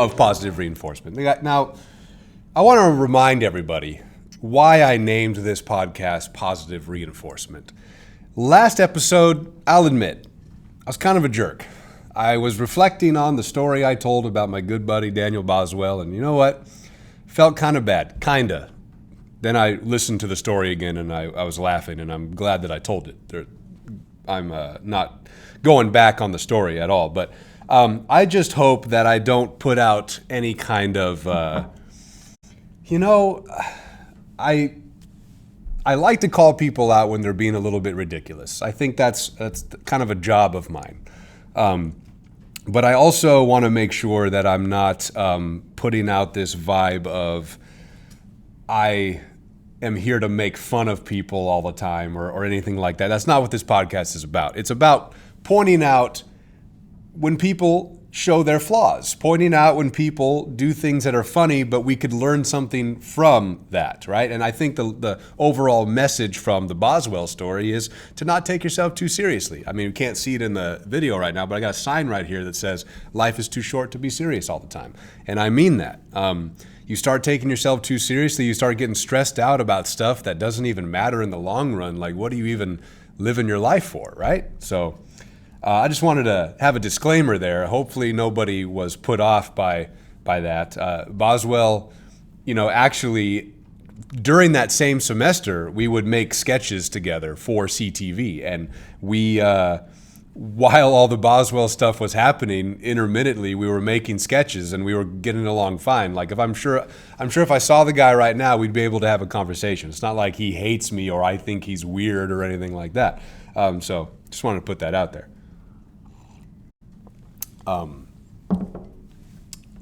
love positive reinforcement. Now, I want to remind everybody why I named this podcast Positive Reinforcement. Last episode, I'll admit, I was kind of a jerk. I was reflecting on the story I told about my good buddy Daniel Boswell, and you know what? Felt kind of bad, kinda. Then I listened to the story again, and I was laughing, and I'm glad that I told it. I'm not going back on the story at all, but I just hope that I don't put out any kind of, I like to call people out when they're being a little bit ridiculous. I think that's kind of a job of mine. But I also want to make sure that I'm not putting out this vibe of I am here to make fun of people all the time or anything like that. That's not what this podcast is about. It's about pointing out when people show their flaws, pointing out when people do things that are funny, but we could learn something from that, right? And I think the overall message from the Boswell story is to not take yourself too seriously. I mean, you can't see it in the video right now, but I got a sign right here that says, life is too short to be serious all the time. And I mean that. You start taking yourself too seriously, you start getting stressed out about stuff that doesn't even matter in the long run. Like, what do you even live in your life for, right? So I just wanted to have a disclaimer there. Hopefully nobody was put off by that. Boswell, actually, during that same semester, we would make sketches together for CTV. And we, while all the Boswell stuff was happening, intermittently, we were making sketches and we were getting along fine. Like, I'm sure if I saw the guy right now, we'd be able to have a conversation. It's not like he hates me or I think he's weird or anything like that. So just wanted to put that out there.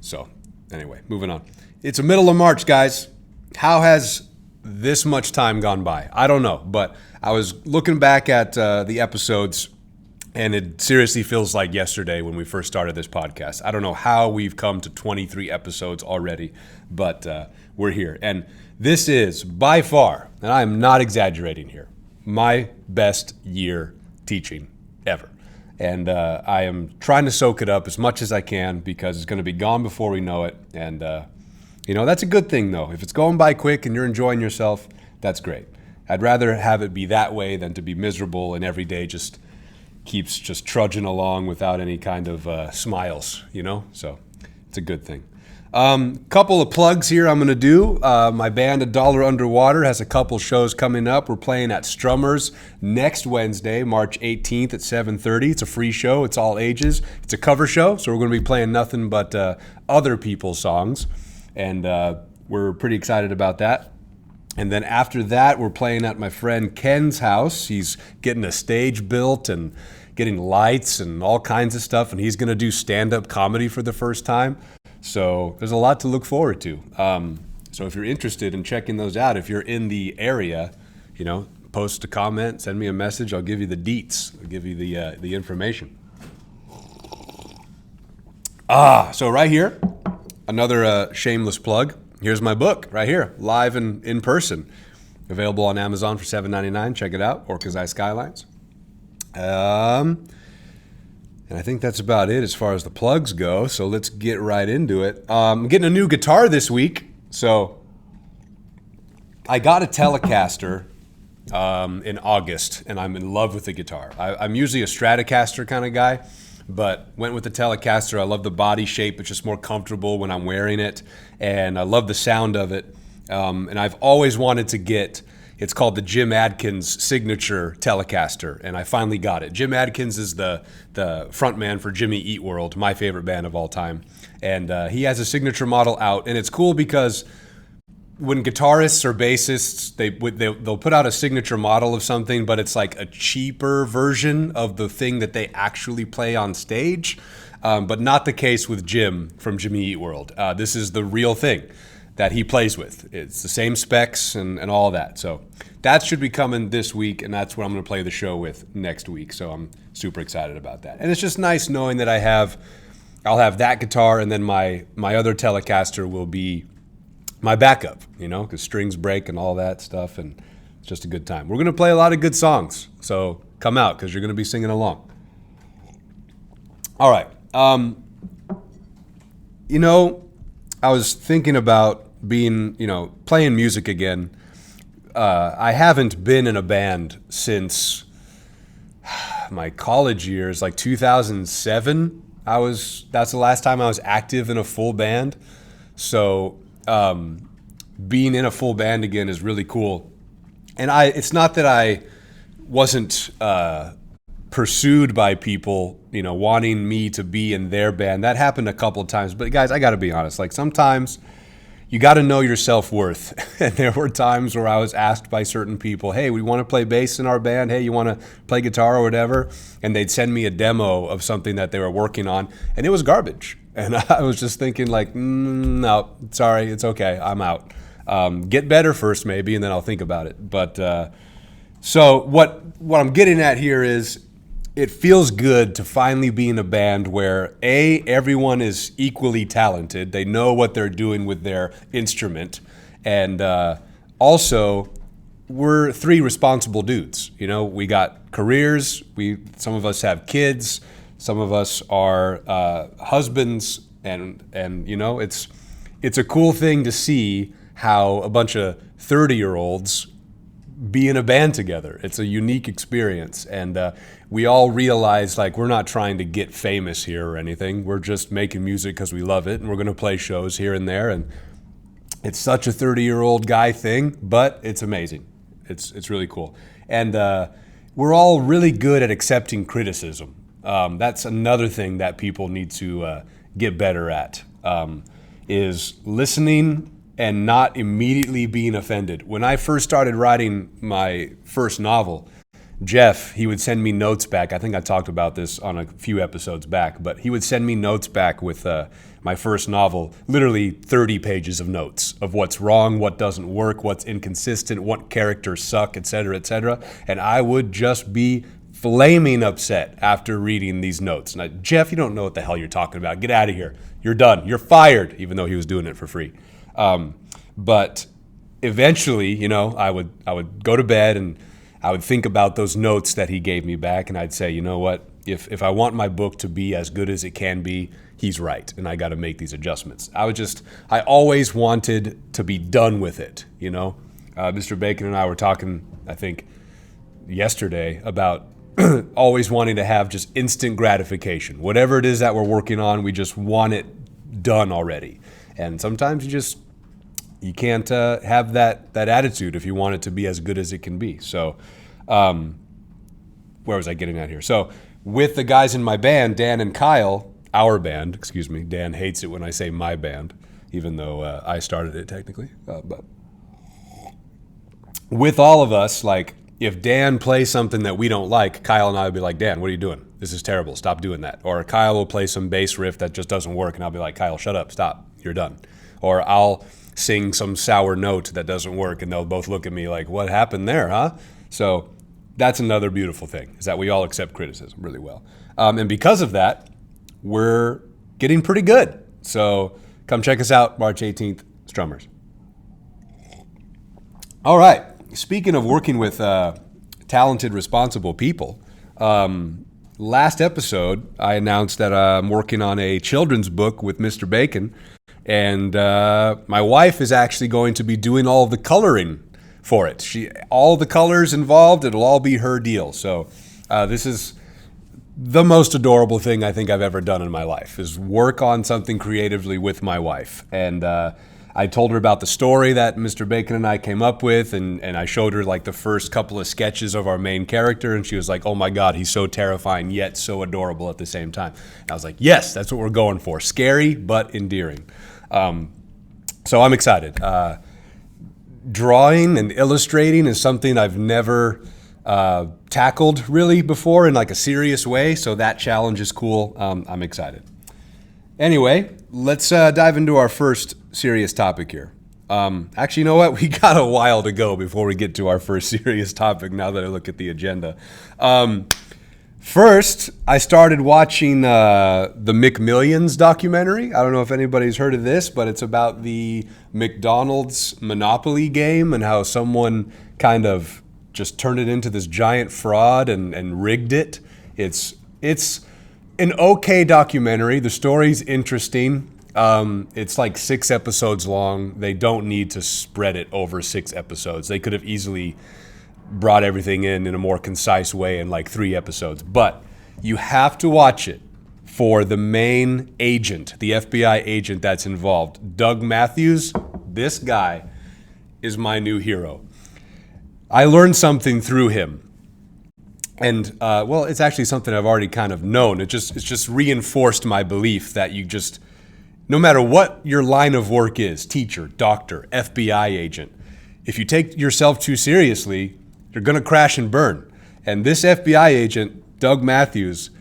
So anyway, moving on. It's the middle of March, guys. How has this much time gone by? I don't know, but I was looking back at the episodes, and it seriously feels like yesterday when we first started this podcast. I don't know how we've come to 23 episodes already, but we're here. And this is by far, and I am not exaggerating here, my best year teaching ever. And I am trying to soak it up as much as I can because it's going to be gone before we know it. And, that's a good thing, though. If it's going by quick and you're enjoying yourself, that's great. I'd rather have it be that way than to be miserable and every day just keeps just trudging along without any kind of smiles, So it's a good thing. Couple of plugs here I'm going to do. My band, A Dollar Underwater, has a couple shows coming up. We're playing at Strummers next Wednesday, March 18th at 7:30. It's a free show. It's all ages. It's a cover show, so we're going to be playing nothing but other people's songs, and we're pretty excited about that. And then after that, we're playing at my friend Ken's house. He's getting a stage built and getting lights and all kinds of stuff, and he's going to do stand-up comedy for the first time. So there's a lot to look forward to. So if you're interested in checking those out, if you're in the area, post a comment, send me a message. I'll give you the deets. I'll give you the information. So right here, another shameless plug. Here's my book right here, live and in person. Available on Amazon for $7.99. Check it out, Orcas Skylines. And I think that's about it as far as the plugs go. So let's get right into it. I'm getting a new guitar this week. So I got a Telecaster in August, and I'm in love with the guitar. I'm usually a Stratocaster kind of guy, but went with the Telecaster. I love the body shape. It's just more comfortable when I'm wearing it, and I love the sound of it. And I've always wanted to get, it's called the Jim Adkins Signature Telecaster, and I finally got it. Jim Adkins is the front man for Jimmy Eat World, my favorite band of all time. And he has a signature model out, and it's cool because when guitarists or bassists, they'll put out a signature model of something, but it's like a cheaper version of the thing that they actually play on stage. But not the case with Jim from Jimmy Eat World. This is the real thing that he plays with. It's the same specs and all that. So that should be coming this week, and that's what I'm going to play the show with next week. So I'm super excited about that. And it's just nice knowing that I'll have that guitar, and then my other Telecaster will be my backup, because strings break and all that stuff, and it's just a good time. We're going to play a lot of good songs, so come out because you're going to be singing along. All right. You know, I was thinking about playing music again. I haven't been in a band since my college years, like 2007. That's the last time I was active in a full band. So being in a full band again is really cool. And it's not that I wasn't pursued by people, wanting me to be in their band. That happened a couple of times. But guys, I got to be honest. Like sometimes you got to know your self-worth. And there were times where I was asked by certain people, hey, we want to play bass in our band. Hey, you want to play guitar or whatever? And they'd send me a demo of something that they were working on, and it was garbage. And I was just thinking like, no, sorry, it's okay, I'm out. Get better first maybe, and then I'll think about it. But so what I'm getting at here is it feels good to finally be in a band where everyone is equally talented. They know what they're doing with their instrument. And also, we're three responsible dudes. We got careers. Some of us have kids. Some of us are husbands. And it's a cool thing to see how a bunch of 30-year-olds be in a band together. It's a unique experience, and we all realize like we're not trying to get famous here or anything. We're just making music because we love it, and we're going to play shows here and there. And it's such a 30-year-old guy thing, but it's amazing. It's really cool, and we're all really good at accepting criticism. That's another thing that people need to get better at, is listening and not immediately being offended. When I first started writing my first novel, Jeff, he would send me notes back. I think I talked about this on a few episodes back, but he would send me notes back with my first novel, literally 30 pages of notes of what's wrong, what doesn't work, what's inconsistent, what characters suck, etc., etc. And I would just be flaming upset after reading these notes. And Jeff, you don't know what the hell you're talking about. Get out of here. You're done. You're fired, even though he was doing it for free. But eventually, I would go to bed and I would think about those notes that he gave me back, and I'd say, you know what? If I want my book to be as good as it can be, he's right, and I got to make these adjustments. I always wanted to be done with it. Mr. Bacon and I were talking, I think, yesterday about always wanting to have just instant gratification. Whatever it is that we're working on, we just want it done already. And sometimes you can't have that attitude if you want it to be as good as it can be. So where was I getting at here? So with the guys in my band, Dan and Kyle, our band, excuse me, Dan hates it when I say my band, even though I started it technically. But with all of us, like if Dan plays something that we don't like, Kyle and I would be like, Dan, what are you doing? This is terrible. Stop doing that. Or Kyle will play some bass riff that just doesn't work, and I'll be like, Kyle, shut up. Stop. You're done. Or I'll sing some sour note that doesn't work, and they'll both look at me like, what happened there, huh? So that's another beautiful thing, is that we all accept criticism really well. And because of that, we're getting pretty good. So come check us out, March 18th, Strummers. All right. Speaking of working with talented, responsible people, last episode I announced that I'm working on a children's book with Mr. Bacon, and my wife is actually going to be doing all the coloring for it. All the colors involved, it'll all be her deal. So this is the most adorable thing I think I've ever done in my life, is work on something creatively with my wife. And I told her about the story that Mr. Bacon and I came up with, and I showed her like the first couple of sketches of our main character, and she was like, oh my God, he's so terrifying yet so adorable at the same time. And I was like, yes, that's what we're going for. Scary, but endearing. So I'm excited. Drawing and illustrating is something I've never tackled really before in like a serious way, so that challenge is cool. I'm excited. Anyway, let's dive into our first serious topic here. Actually, you know what? We got a while to go before we get to our first serious topic now that I look at the agenda. First, I started watching the McMillions documentary. I don't know if anybody's heard of this, but it's about the McDonald's Monopoly game and how someone kind of just turned it into this giant fraud and rigged it. It's an okay documentary. The story's interesting. It's like 6 episodes long. They don't need to spread it over 6 episodes. They could have easily brought everything in a more concise way in like 3 episodes. But you have to watch it for the main agent, the FBI agent that's involved. Doug Matthews, this guy is my new hero. I learned something through him. And, well, it's actually something I've already kind of known. It's just reinforced my belief that no matter what your line of work is, teacher, doctor, FBI agent, if you take yourself too seriously, you're going to crash and burn. And this FBI agent, Doug Matthews,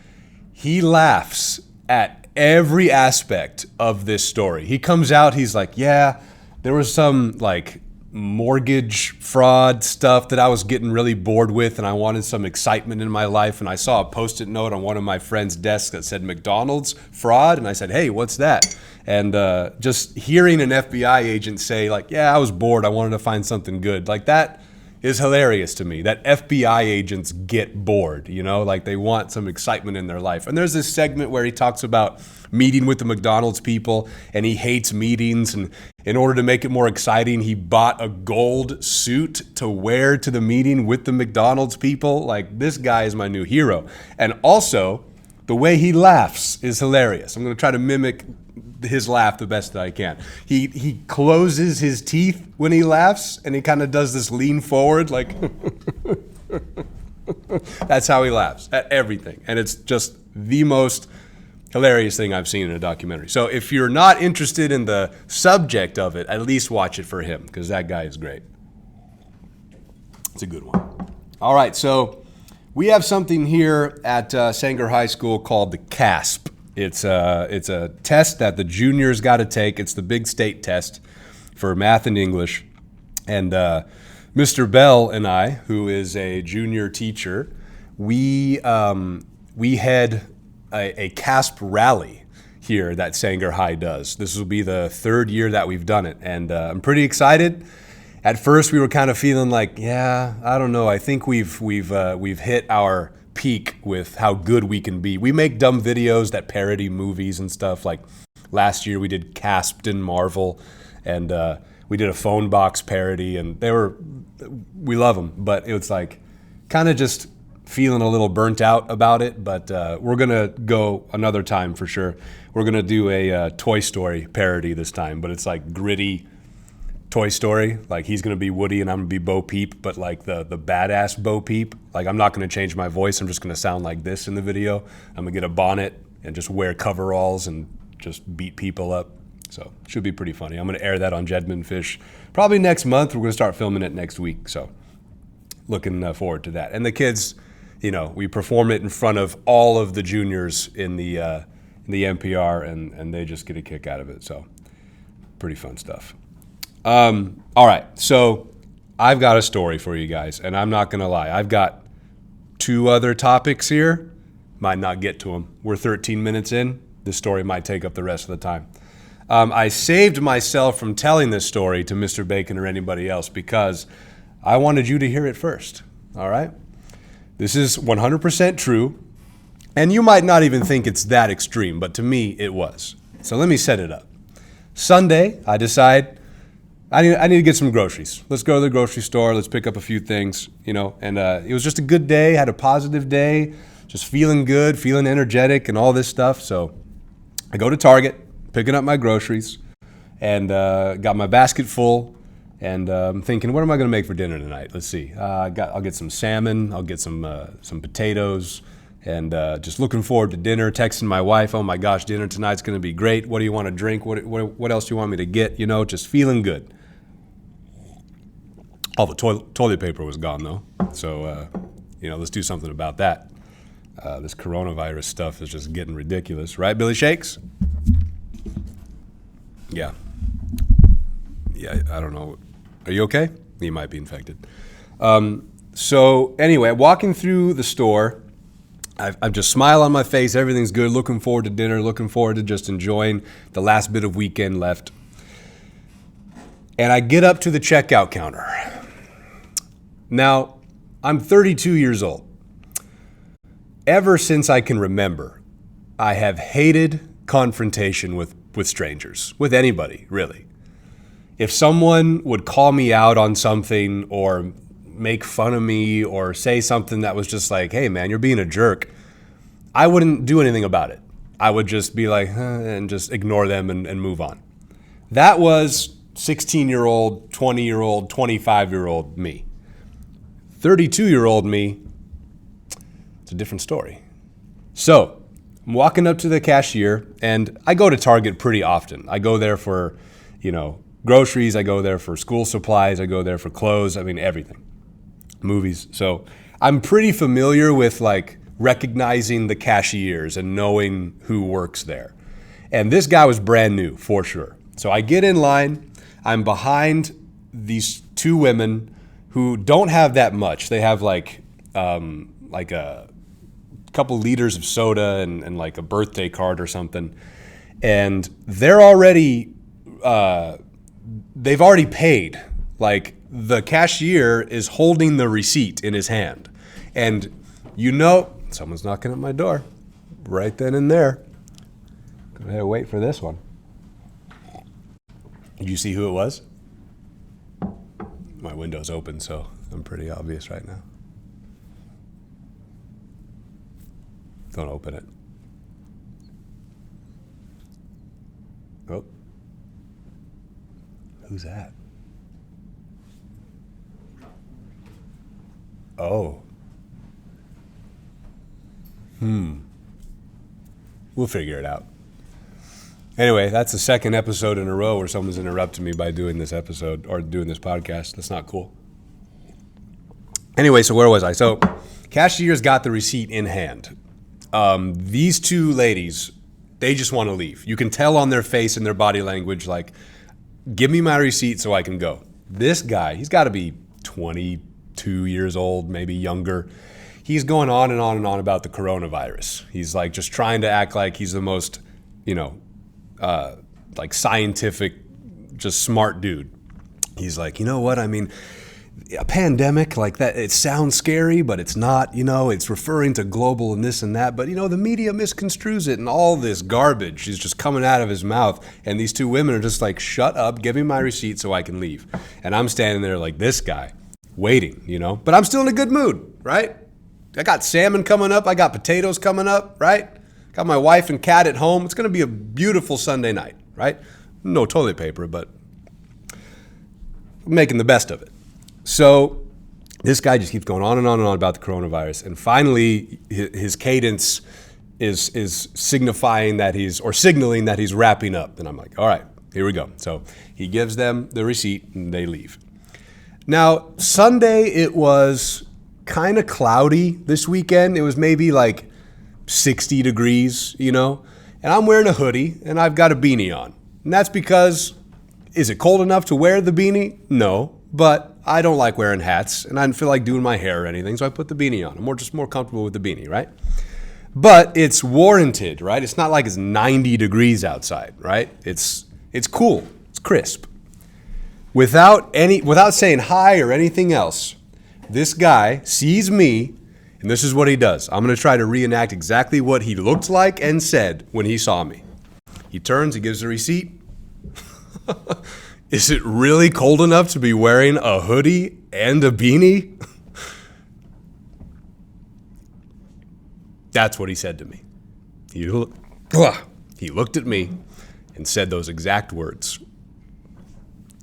he laughs at every aspect of this story. He comes out, he's like, yeah, there was some like mortgage fraud stuff that I was getting really bored with, and I wanted some excitement in my life, and I saw a Post-it note on one of my friend's desks that said McDonald's fraud, and I said, hey, what's that? And just hearing an FBI agent say like, yeah, I was bored, I wanted to find something good, like that is hilarious to me, that FBI agents get bored, like they want some excitement in their life. And there's this segment where he talks about meeting with the McDonald's people, and he hates meetings, and in order to make it more exciting, he bought a gold suit to wear to the meeting with the McDonald's people. Like, this guy is my new hero. And also, the way he laughs is hilarious. I'm going to try to mimic his laugh the best that I can. He closes his teeth when he laughs, and he kind of does this lean forward, like that's how he laughs at everything. And it's just the most hilarious thing I've seen in a documentary. So if you're not interested in the subject of it, at least watch it for him, because that guy is great. It's a good one. All right, so we have something here at Sanger High School called the CASP. It's a test that the juniors got to take. It's the big state test for math and English. And Mr. Bell and I, who is a junior teacher, we had a CASP rally here that Sanger High does. This will be the 3rd year that we've done it, and I'm pretty excited. At first, we were kind of feeling like, yeah, I don't know. I think we've hit our peak with how good we can be. We make dumb videos that parody movies and stuff. Like last year, we did Casped Marvel, and we did a phone box parody, and we love them, but it was like kind of just feeling a little burnt out about it. But we're gonna go another time for sure. We're gonna do a Toy Story parody this time, but it's like gritty Toy Story. Like, he's gonna be Woody and I'm gonna be Bo Peep, but like the badass Bo Peep. Like, I'm not gonna change my voice. I'm just gonna sound like this in the video. I'm gonna get a bonnet and just wear coveralls and just beat people up. So should be pretty funny. I'm gonna air that on Jedman Fish probably next month. We're gonna start filming it next week. So looking forward to that. And the kids, we perform it in front of all of the juniors in the NPR, and they just get a kick out of it. So pretty fun stuff. All right, so I've got a story for you guys, and I'm not going to lie. I've got 2 other topics here. Might not get to them. We're 13 minutes in. This story might take up the rest of the time. I saved myself from telling this story to Mr. Bacon or anybody else because I wanted you to hear it first, all right? This is 100% true, and you might not even think it's that extreme, but to me, it was. So let me set it up. Sunday, I decide I need to get some groceries. Let's go to the grocery store. Let's pick up a few things, and it was just a good day, had a positive day, just feeling good, feeling energetic and all this stuff. So I go to Target, picking up my groceries, and got my basket full, and I'm thinking, what am I going to make for dinner tonight? Let's see. I'll get some salmon. I'll get some potatoes, and just looking forward to dinner. Texting my wife, oh my gosh, dinner tonight's going to be great. What do you want to drink? What else do you want me to get? Just feeling good. All the toilet paper was gone, though. So, let's do something about that. This coronavirus stuff is just getting ridiculous. Right, Billy Shakes? Yeah. Yeah, I don't know. Are you okay? You might be infected. So, anyway, walking through the store, I've just smile on my face. Everything's good. Looking forward to dinner. Looking forward to just enjoying the last bit of weekend left. And I get up to the checkout counter. Now, I'm 32 years old. Ever since I can remember, I have hated confrontation with with strangers, with anybody, really. If someone would call me out on something or make fun of me or say something that was just like, hey, man, you're being a jerk, I wouldn't do anything about it. I would just be like, and just ignore them and move on. That was 16-year-old, 20-year-old, 25-year-old me. 32-year-old me, it's a different story. So I'm walking up to the cashier, and I go to Target pretty often. I go there for, groceries. I go there for school supplies. I go there for clothes. I mean, everything. Movies. So I'm pretty familiar with recognizing the cashiers and knowing who works there. And this guy was brand new, for sure. So I get in line. I'm behind these two women who don't have that much. They have a couple liters of soda and like a birthday card or something. And they're already, they've already paid. Like the cashier is holding the receipt in his hand. And someone's knocking at my door right then and there. Go ahead and wait for this one. Did you see who it was? My window's open, so I'm pretty obvious right now. Don't open it. Oh. Who's that? Oh. We'll figure it out. Anyway, that's the second episode in a row where someone's interrupted me by doing this episode or doing this podcast. That's not cool. Anyway, so where was I? So cashier's got the receipt in hand. These two ladies, they just want to leave. You can tell on their face and their body language, like, give me my receipt so I can go. This guy, he's got to be 22 years old, maybe younger. He's going on and on and on about the coronavirus. He's like just trying to act like he's the most, scientific, just smart dude. He's like, you know what? I mean, a pandemic like that, it sounds scary, but it's not, it's referring to global and this and that. But, the media misconstrues it and all this garbage is just coming out of his mouth. And these two women are just like, shut up, give me my receipt so I can leave. And I'm standing there like this guy, waiting, but I'm still in a good mood, right? I got salmon coming up. I got potatoes coming up, right? Got my wife and cat at home. It's going to be a beautiful Sunday night, right? No toilet paper, but I'm making the best of it. So this guy just keeps going on and on and on about the coronavirus. And finally, his cadence is signaling that he's wrapping up. And I'm like, all right, here we go. So he gives them the receipt and they leave. Now, Sunday, it was kind of cloudy this weekend. It was maybe like 60 degrees, and I'm wearing a hoodie and I've got a beanie on. And that's because, is it cold enough to wear the beanie? No, but I don't like wearing hats and I didn't feel like doing my hair or anything, so I put the beanie on. I'm more comfortable with the beanie, right? But it's warranted, right? It's not like it's 90 degrees outside, right? It's cool, it's crisp. Without saying hi or anything else, this guy sees me, and this is what he does. I'm going to try to reenact exactly what he looked like and said when he saw me. He turns, he gives the receipt. Is it really cold enough to be wearing a hoodie and a beanie? That's what he said to me. He looked at me and said those exact words.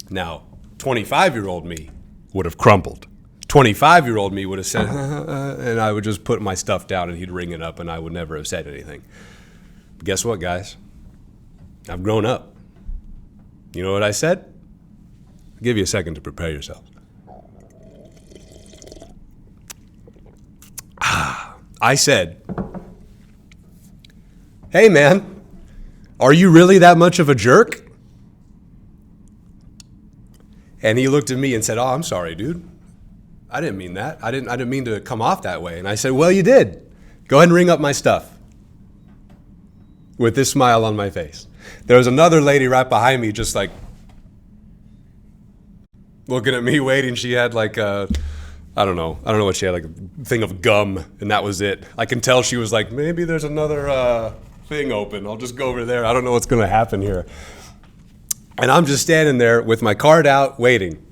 Now, 25-year-old me would have crumpled. 25-year-old me would have said, and I would just put my stuff down and he'd ring it up and I would never have said anything. But guess what, guys? I've grown up. You know what I said? I'll give you a second to prepare yourself. I said, hey man, are you really that much of a jerk? And he looked at me and said, oh, I'm sorry, dude. I didn't mean that. I didn't mean to come off that way. And I said, well, you did. Go ahead and ring up my stuff. With this smile on my face. There was another lady right behind me just like looking at me waiting. She had like I don't know what she had, like a thing of gum, and that was it. I can tell she was like, maybe there's another thing open. I'll just go over there. I don't know what's going to happen here. And I'm just standing there with my card out waiting.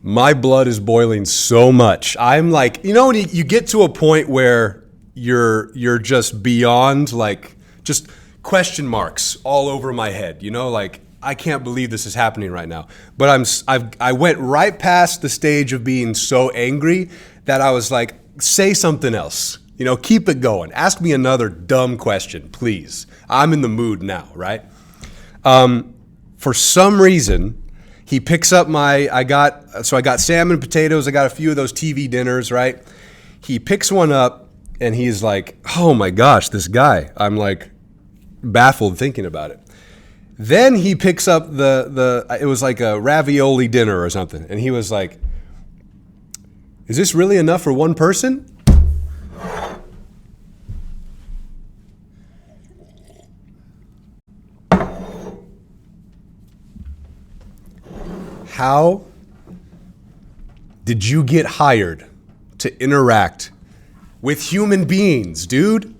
My blood is boiling so much. I'm like, you know, when you get to a point where you're just beyond, like, just question marks all over my head, you know, like, I can't believe this is happening right now. But I went right past the stage of being so angry that I was like, say something else, you know, keep it going. Ask me another dumb question, please. I'm in the mood now, right? For some reason, he picks up I got salmon, potatoes, I got a few of those TV dinners, right? He picks one up and he's like, oh my gosh, this guy. I'm like baffled thinking about it. Then he picks up it was like a ravioli dinner or something. And he was like, is this really enough for one person? How did you get hired to interact with human beings, dude?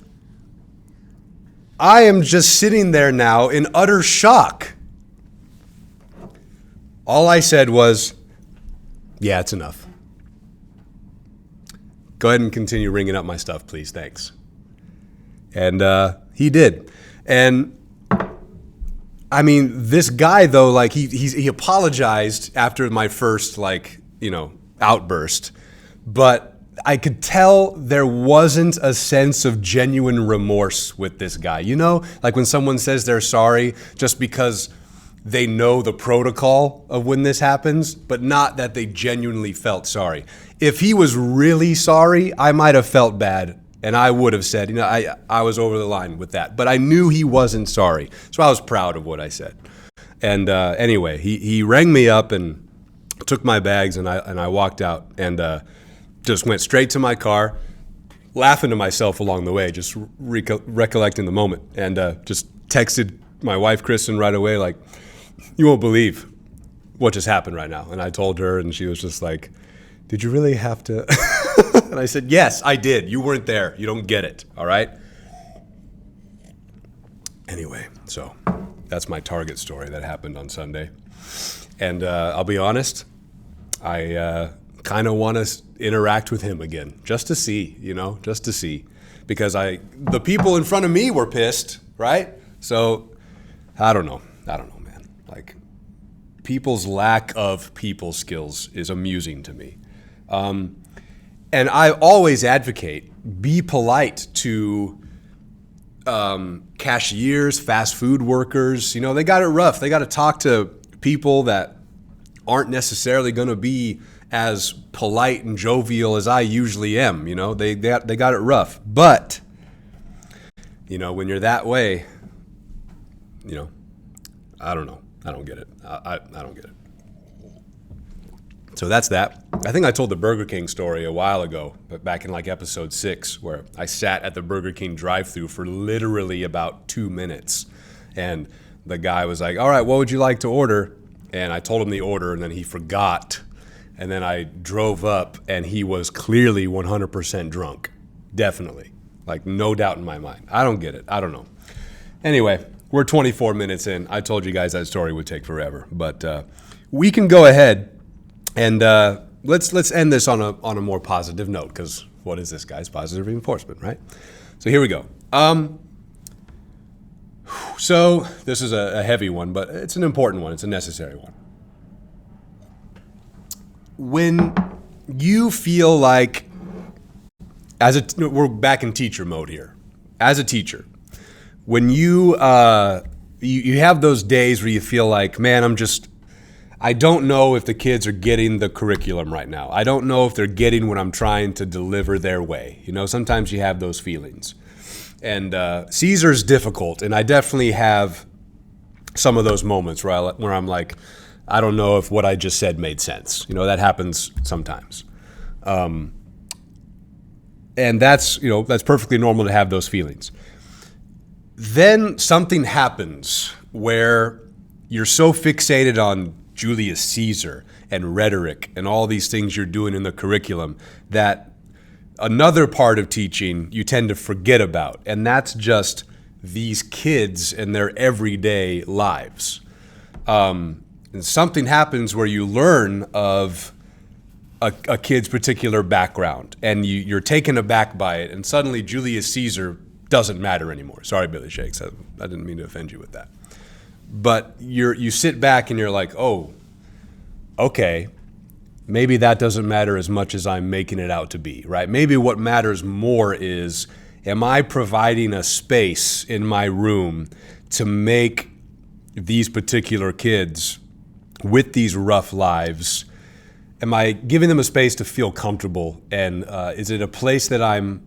I am just sitting there now in utter shock. All I said was, yeah, it's enough. Go ahead and continue ringing up my stuff, please. Thanks. And he did. And I mean, this guy, though, like he apologized after my first, like, you know, outburst, but I could tell there wasn't a sense of genuine remorse with this guy. You know, like when someone says they're sorry just because they know the protocol of when this happens, but not that they genuinely felt sorry. If he was really sorry, I might have felt bad. And I would have said, you know, I was over the line with that. But I knew he wasn't sorry. So I was proud of what I said. And anyway, he rang me up and took my bags, and I walked out and just went straight to my car, laughing to myself along the way, just recollecting the moment. And just texted my wife, Kristen, right away, like, you won't believe what just happened right now. And I told her, and she was just like, did you really have to? And I said, yes, I did. You weren't there. You don't get it. All right? Anyway, so that's my Target story that happened on Sunday. And I'll be honest, I kind of want to interact with him again, just to see, you know, just to see. Because the people in front of me were pissed, right? So I don't know, man. Like, people's lack of people skills is amusing to me. And I always advocate, be polite to cashiers, fast food workers. You know, they got it rough. They got to talk to people that aren't necessarily going to be as polite and jovial as I usually am. You know, they got it rough. But, you know, when you're that way, you know, I don't know. I don't get it. I don't get it. So that's that. I think I told the Burger King story a while ago, but back in like episode 6, where I sat at the Burger King drive-thru for literally about 2 minutes. And the guy was like, all right, what would you like to order? And I told him the order, and then he forgot. And then I drove up, and he was clearly 100% drunk. Definitely. Like, no doubt in my mind. I don't get it. I don't know. Anyway, we're 24 minutes in. I told you guys that story would take forever. But we can go ahead and let's end this on a more positive note, because what is this, guys? Positive reinforcement, right? So here we go. So this is a heavy one, but it's an important one. It's a necessary one. When you feel like, we're back in teacher mode here. As a teacher, when you have those days where you feel like, man, I don't know if the kids are getting the curriculum right now. I don't know if they're getting what I'm trying to deliver their way. You know, sometimes you have those feelings. And Caesar's difficult, and I definitely have some of those moments where I'm like, I don't know if what I just said made sense. You know, that happens sometimes. And that's perfectly normal to have those feelings. Then something happens where you're so fixated on Julius Caesar and rhetoric and all these things you're doing in the curriculum that another part of teaching you tend to forget about, and that's just these kids and their everyday lives. And something happens where you learn of a kid's particular background, and you're taken aback by it, and suddenly Julius Caesar doesn't matter anymore. Sorry, Billy Shakes. I didn't mean to offend you with that. But you sit back and you're like, oh, okay, maybe that doesn't matter as much as I'm making it out to be, right? Maybe what matters more is, am I providing a space in my room to make these particular kids with these rough lives, am I giving them a space to feel comfortable? And is it a place that I'm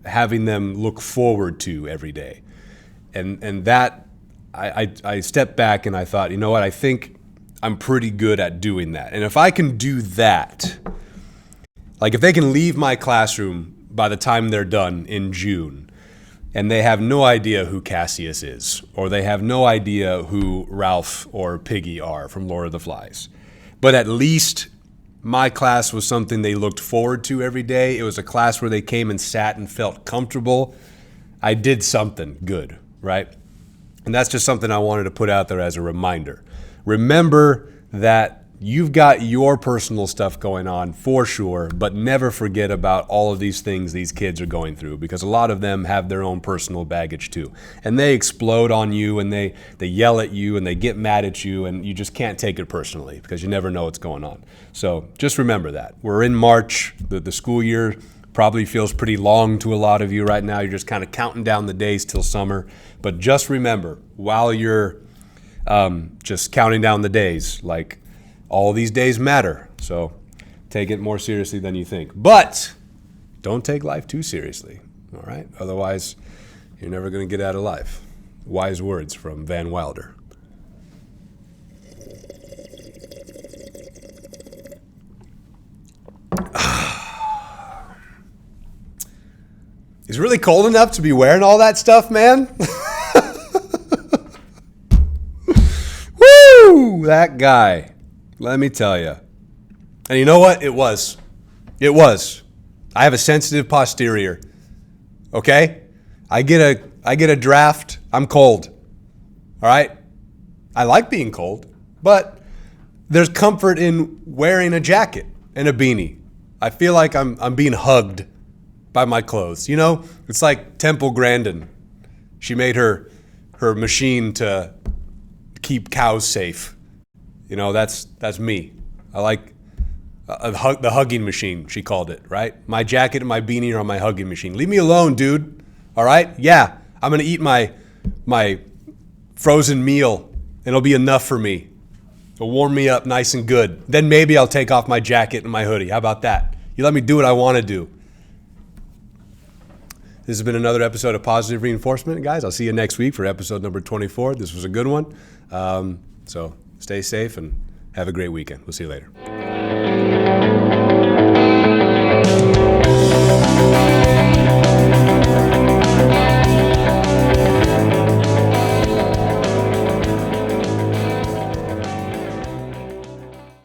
having them look forward to every day? And that, I stepped back and I thought, you know what, I think I'm pretty good at doing that. And if I can do that, like if they can leave my classroom by the time they're done in June, and they have no idea who Cassius is, or they have no idea who Ralph or Piggy are from Lord of the Flies, but at least my class was something they looked forward to every day. It was a class where they came and sat and felt comfortable. I did something good, right? And that's just something I wanted to put out there as a reminder. Remember that you've got your personal stuff going on for sure, but never forget about all of these things these kids are going through, because a lot of them have their own personal baggage too. And they explode on you, and they yell at you, and they get mad at you, and you just can't take it personally because you never know what's going on. So just remember that. We're in March. The school year probably feels pretty long to a lot of you right now. You're just kind of counting down the days till summer. But just remember, while you're just counting down the days, like, all these days matter. So take it more seriously than you think. But don't take life too seriously, all right? Otherwise, you're never going to get out of life. Wise words from Van Wilder. It's really cold enough to be wearing all that stuff, man. Woo! That guy. Let me tell you. And you know what? It was. I have a sensitive posterior. Okay? I get a draft. I'm cold. All right? I like being cold, but there's comfort in wearing a jacket and a beanie. I feel like I'm being hugged by my clothes. You know? It's like Temple Grandin. She made her machine to keep cows safe. You know, that's me. I like the hugging machine, she called it, right? My jacket and my beanie are on my hugging machine. Leave me alone, dude. All right? Yeah, I'm going to eat my frozen meal, and it'll be enough for me. It'll warm me up nice and good. Then maybe I'll take off my jacket and my hoodie. How about that? You let me do what I want to do. This has been another episode of Positive Reinforcement, guys. I'll see you next week for episode number 24. This was a good one. So stay safe and have a great weekend. We'll see you later.